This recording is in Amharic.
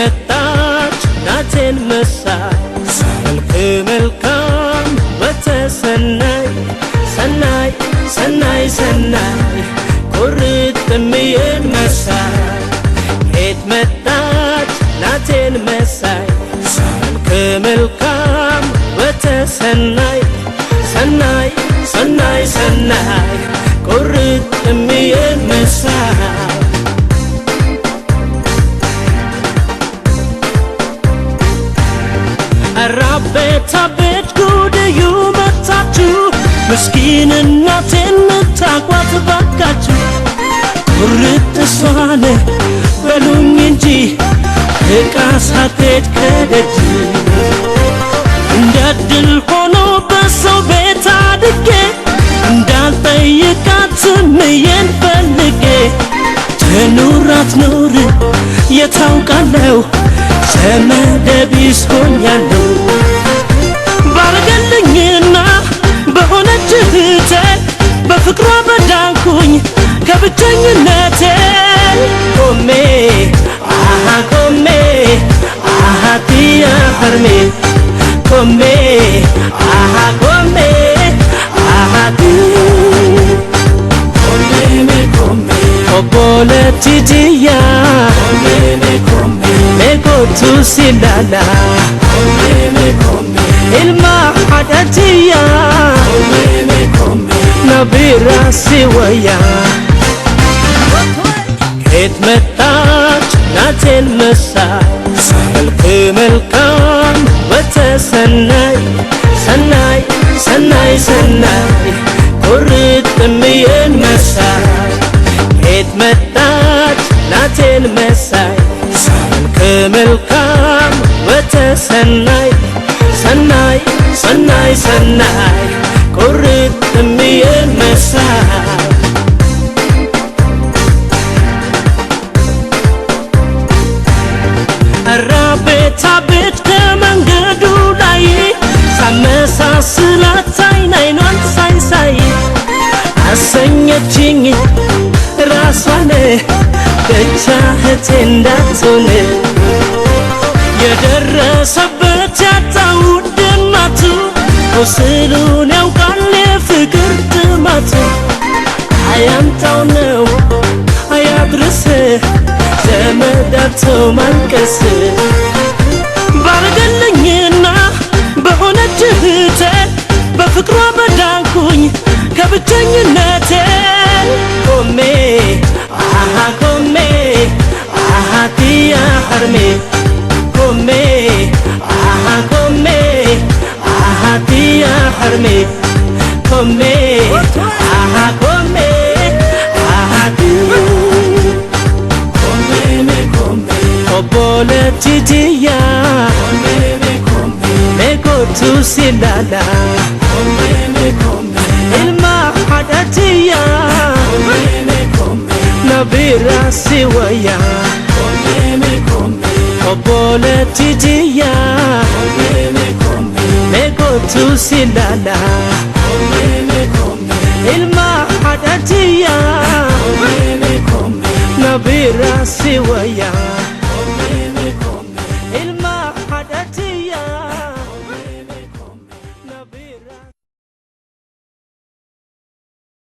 መጣች ናቴን መሳይ መልክ መልካም በተሰናይ ሰናይ ሰናይ ሰናይ ቁርጥምዬን መሳይ ሄድ መጣች ናቴን መሳይ መልክ መልካም በተሰናይ ሰናይ ሰናይ ሰናይ ቁርጥምዬን መሳይ አራቤት አቤት ጉድዩ መታችሁ ምስኪን እናቴን ምታቋት ባካችሁ ቁርጥ እሷን በሉኝ እንጂ ዕቃ ሳትሄድ ከደጅ እንዳድል ሆኖ በሰው ቤት አድጌ እንዳልጠይቃት ስምዬን ፈልጌ ትኑር አትኑር የታውቃለው ዘመደ ቢስ ሆኛለሁ ባረገልኝና በሆነች እህቴ በፍቅሯ በዳንኩኝ ከብቸኝነቴ ቆሜ ቆሜ አሃቲያ ህርሜ ቆሜ ቆሜ አሃቲ obbolettiyya meeqootu silala ilma haadhatiyya na bira si wayya keet መጣች ናቴን መሳይ መልክ መልካም በተሰናይ ሰናይ ሰናይ ሰናይ ቁርጥምዬን መሳይ ሄድ መጣች ናቴን መሳይ መልክ መልካም በተሰናይ ሰናይ ሰናይ ሰናይ ቁርጥምዬን መሳይ አራቤት አቤት ከመንገዱ ላይ ሳመሳስላት አይን አይኗን ሳይሳይ አሰኘችኝ ራሷን ብቻ እህቴ እንዳትሆን የደረሰበት ያጣው ድማቱ ቁስሉን ያውቃል የፍቅር ጥማቱ አያምጣው ነው አያድርስ ዘመዳቶ ማልቀስ ባረገልኝና በሆነች እህቴ በፍቅሯ በዳንኩኝ ከብቸኝነቴ ቆሜ ቆሜ አሃቲያ ህርሜ ቆሜ ቆሜ አሃቲያ ህርሜ ቆሜ ቆሜ አሃቲ obbolettiyya meeqootu silala ilma haadhatiyya na bira si wayya obbolettiyya meeqootu silala ilma haadhatiyya na bira si wayya ilma haadhatiyya